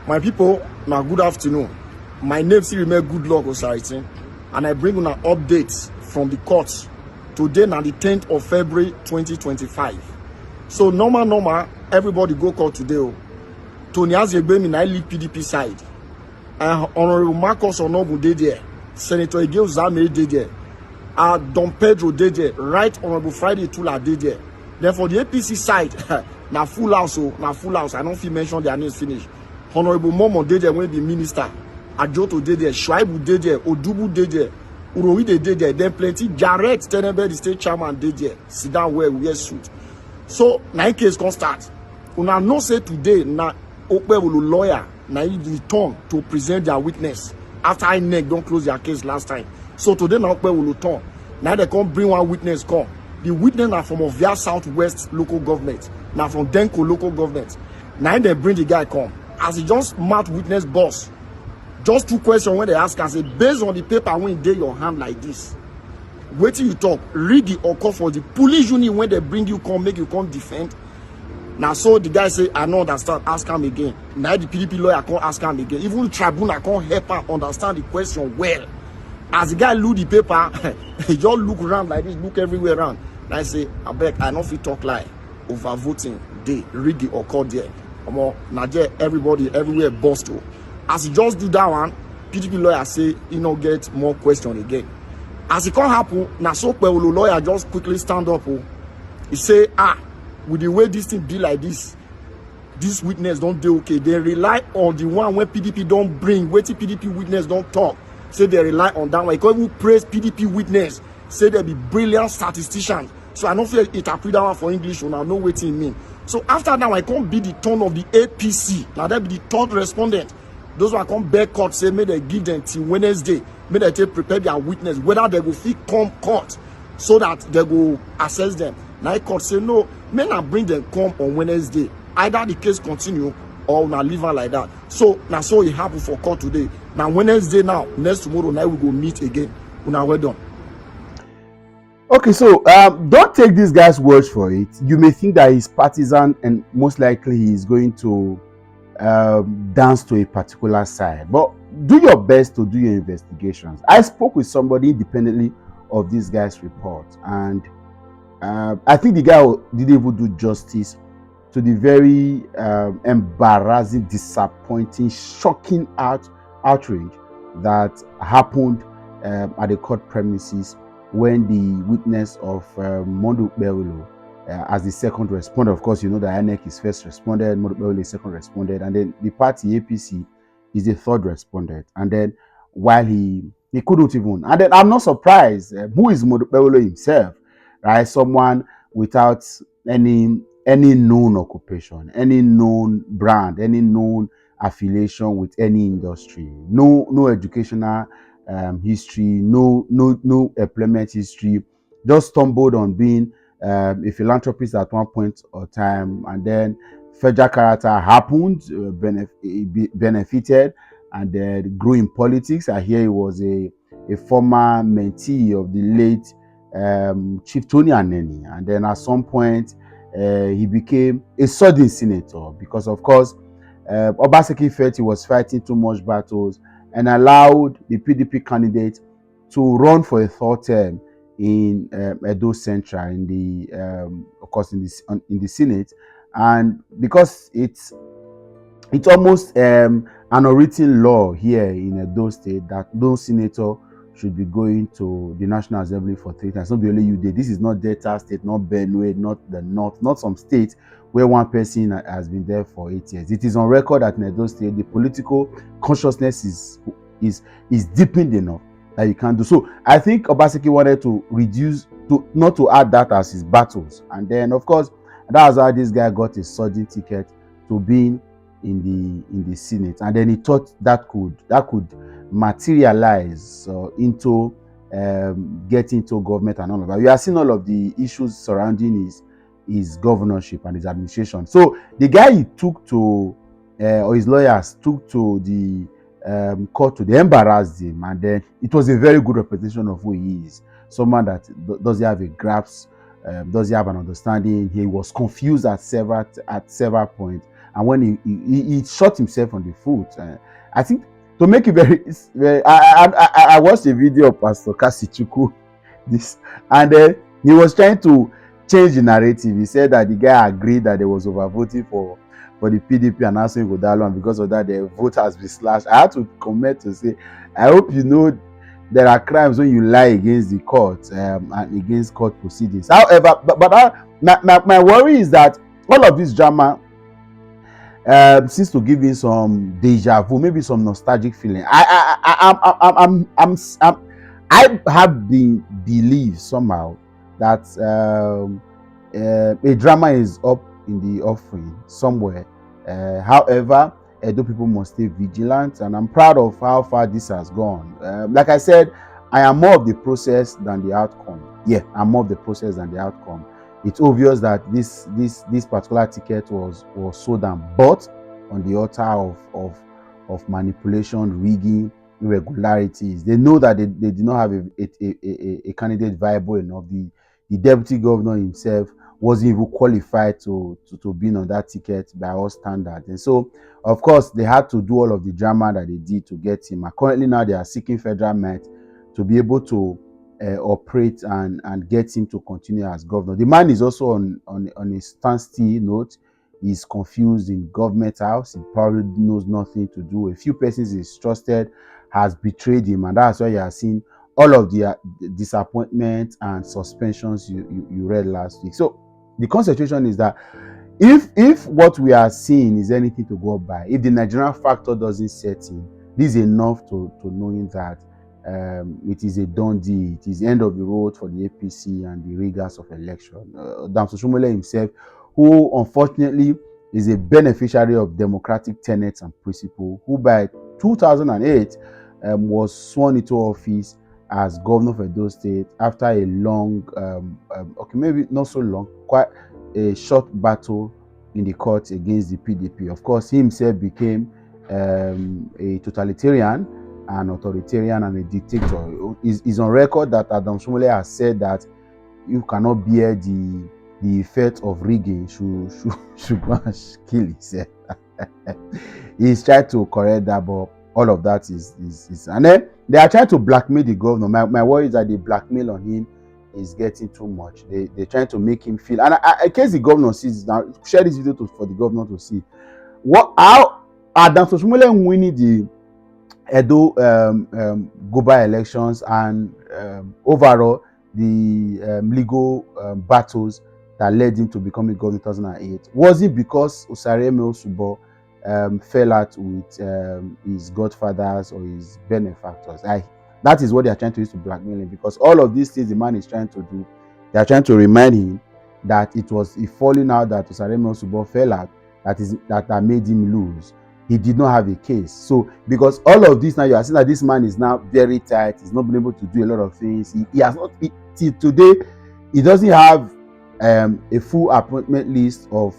My people, now good afternoon. My name is Remain Good Luck Osaritin, and I bring on an update from the courts. Today, now the 10th of February 2025. So normal, everybody go court today. Tony Azegbemi na lead PDP side. Honorable Marcus Onobu dey there. Senator Egeo Zame dey there. Don Pedro dey there. Right Honorable Friday Tula dey there. Then for the APC side, na full house. I don't feel mention their names finish. Honorable Momo dey there when be minister. Ajoto dey there. Shuaibu dey there. Odubu dey there. Urowi dey there. Then plenty. Jarrett Tenebe, the state chairman, dey there. Sit down well, wear suit. So, na case can start. Una know say today, na Okpebolo lawyer, na he return to present their witness. After INEC don't close their case last time. So today, na Okpebolo turn. Now they come bring one witness come. The witness are from Ovia Southwest local government. Now from Denko local government. Now they bring the guy come. As he just marked witness boss, just two questions when they ask us, based on the paper when they your hand like this, wait till you talk, read the occur for the police unit when they bring you come, make you come defend. Now so the guy say, I don't understand, ask him again. Now the PDP lawyer can't ask him again. Even the tribunal can't help him understand the question well. As the guy look the paper, he just look around like this, look everywhere around. And I say, I beg, I don't fit talk lie. Over voting day, read the occur there. Now there everybody everywhere bust to. As he just do that one, PDP lawyer say he no get more question again. As it can't happen, now so Okpebolo lawyer just quickly stand up. He say, with the way this thing be like this witness don't do okay. They rely on the one when PDP don't bring, wait till PDP witness don't talk. Say they rely on that one. He can't even praise PDP witness. Say they be brilliant statisticians. So I don't feel interpret that one for English, and I know what it mean. So after that, I can't be the turn of the APC. Now that be the third respondent. Those who come back court say may they give them till Wednesday. May they take prepare their witness whether they go fit come court so that they go assess them. Now court say no, may not bring them come on Wednesday. Either the case continue or not leave her like that. So now so it happened for court today. Now Wednesday now, next tomorrow now we go meet again. Now we're done. Okay, so don't take this guy's words for it. You may think that he's partisan and most likely he is going to dance to a particular side, but do your best to do your investigations. I spoke with somebody independently of this guy's report, and I think the guy didn't even do justice to the very embarrassing, disappointing, shocking outrage that happened at the court premises when the witness of Mondo Okpebolo as the second responder. Of course, you know that INEC is first responded, Mondo Okpebolo is second responded, and then the party APC is the third responded. And then while he couldn't even, and then I'm not surprised. Who is Mondo Okpebolo himself, right? Someone without any known occupation, any known brand, any known affiliation with any industry, no educational history, no employment history, just stumbled on being a philanthropist at one point or time, and then federal character happened, benefited, and then grew in politics. I hear he was a former mentee of the late Chief Tony Aneni, and then at some point he became a sudden senator because, of course, Obaseki felt he was fighting too much battles and allowed the PDP candidate to run for a third term in Edo Central, in the of course in the Senate, and because it's almost an unwritten law here in Edo State that no senator should be going to the National Assembly for 3 times. Not the only you did. This is not Delta State, not Benue, not the North, not some states where one person has been there for 8 years. It is on record that in Edo State, the political consciousness is deepened enough that you can do. So I think Obaseki wanted to reduce, not to add that as his battles. And then, of course, that's how this guy got a sudden ticket to being in the Senate, and then he thought that could materialize into getting into government and all of that. We are seeing all of the issues surrounding his governorship and his administration. So the guy he took to, or his lawyers took to the court to, they embarrassed him, and then it was a very good representation of who he is. Someone that does he have a grasp, does he have an understanding? He was confused at several points. and when he shot himself on the foot. I think to make it very I watched a video of Pastor Kasichuku this, and then he was trying to change the narrative. He said that the guy agreed that there was overvoting for the PDP and Aso Ighodalo, and because of that the vote has been slashed. I had to comment to say, I hope you know there are crimes when you lie against the court and against court proceedings. However, my worry is that all of this drama seems to give me some deja vu, maybe some nostalgic feeling. I have the belief somehow that a drama is up in the offering somewhere. However, Edo people must stay vigilant, and I'm proud of how far this has gone. Like I said, I am more of the process than the outcome. Yeah, I'm more of the process than the outcome. It's obvious that this particular ticket was sold and bought on the altar of manipulation, rigging, irregularities. They know that they did not have a candidate viable enough. The deputy governor himself wasn't even qualified to be on that ticket by all standards. And so, of course, they had to do all of the drama that they did to get him. And currently now they are seeking federal might to be able to operate and get him to continue as governor. The man is also on a standstill note. He's confused in government house. He probably knows nothing to do. A few persons he's trusted has betrayed him, and that's why you are seeing all of the disappointment and suspensions you read last week. So the concentration is that if what we are seeing is anything to go by, if the Nigerian factor doesn't set in, this is enough to knowing that it is a done deal. It is the end of the road for the APC and the rigors of election. Damson Shumole himself, who unfortunately is a beneficiary of democratic tenets and principles, who by 2008 was sworn into office as governor of Edo State after a long, okay, maybe not so long, quite a short battle in the court against the PDP. Of course, he himself became a totalitarian, an authoritarian, and a dictator. Is on record that Adam Shumole has said that you cannot bear the effect of rigging, should go and kill himself. He's tried to correct that, but all of that is and then they are trying to blackmail the governor. My worry is that the blackmail on him is getting too much. They're trying to make him feel, and in case the governor sees now, share this video for the governor to see how Adam Shumole winning the Edo Goba elections and overall the legal battles that led him to becoming governor in 2008 wasn't because Osare Osubo fell out with his godfathers or his benefactors. That is what they are trying to use to blackmail him, because all of these things the man is trying to do, they are trying to remind him that it was a falling out that Osare Osubo fell out that made him lose. He did not have a case. So because all of this now, you are seeing that this man is now very tight. He's not been able to do a lot of things. He has not, till today, he doesn't have a full appointment list of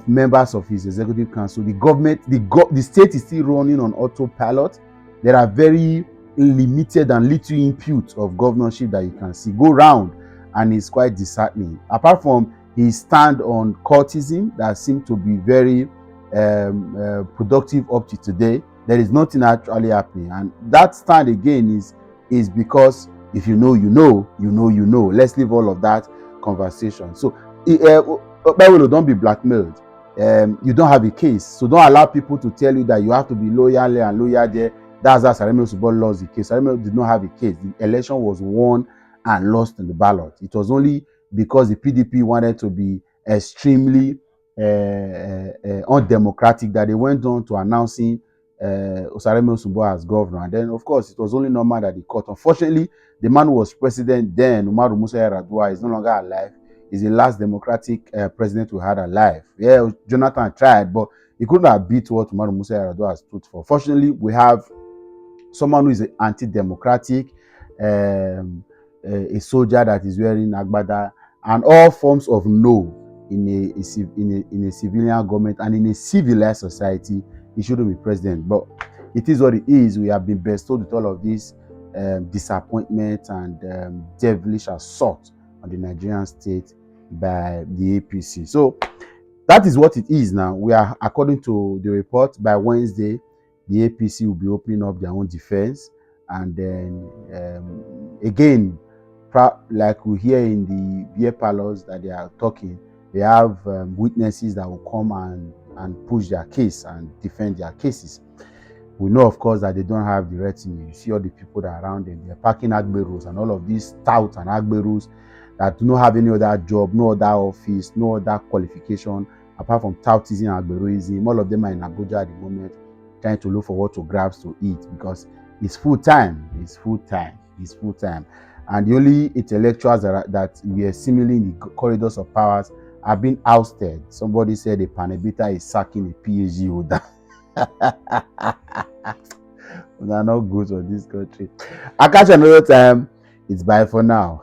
members of his executive council. The government, the state is still running on autopilot. There are very limited and little input of governorship that you can see go round, and it's quite disheartening. Apart from his stand on cultism that seemed to be very productive up to today, there is nothing actually happening, and that stand again is because if you know, you know, you know, you know. Let's leave all of that conversation. So don't be blackmailed. You don't have a case, so don't allow people to tell you that you have to be loyal here and loyal there. That's how Saremi Osubo lost the case. Saremi did not have a case. The election was won and lost in the ballot. It was only because the PDP wanted to be extremely undemocratic that they went on to announcing Osareme Osunbo as governor. And then, of course, it was only normal that the court. Unfortunately, the man who was president then, Umaru Musa Yar'Adua, is no longer alive. He's the last democratic president we had alive. Yeah, Jonathan tried, but he couldn't have beat what Umaru Musa Yar'Adua stood for. Fortunately, we have someone who is anti-democratic, a soldier that is wearing agbada, and all forms of no in a civilian government and in a civilized society. He shouldn't be president, but it is what it is. We have been bestowed with all of this disappointment and devilish assault on the Nigerian state by the APC. So That is what it is now. We are, according to the report, by Wednesday, the APC will be opening up their own defense. And then again, like we hear in the beer parlors that they are talking, they have witnesses that will come and push their case and defend their cases. We know, of course, that they don't have the retinue. You see all the people that are around them. They're packing agberos and all of these touts and agberos that do not have any other job, no other office, no other qualification apart from toutism and agberoism. All of them are in Abuja at the moment trying to look for what to grab to eat because it's full time. It's full time. It's full time. And the only intellectuals that we are seemingly in the corridors of powers have been ousted. Somebody said a panebita is sacking a PhD holder. We are not good for this country. I'll catch you another time. It's bye for now.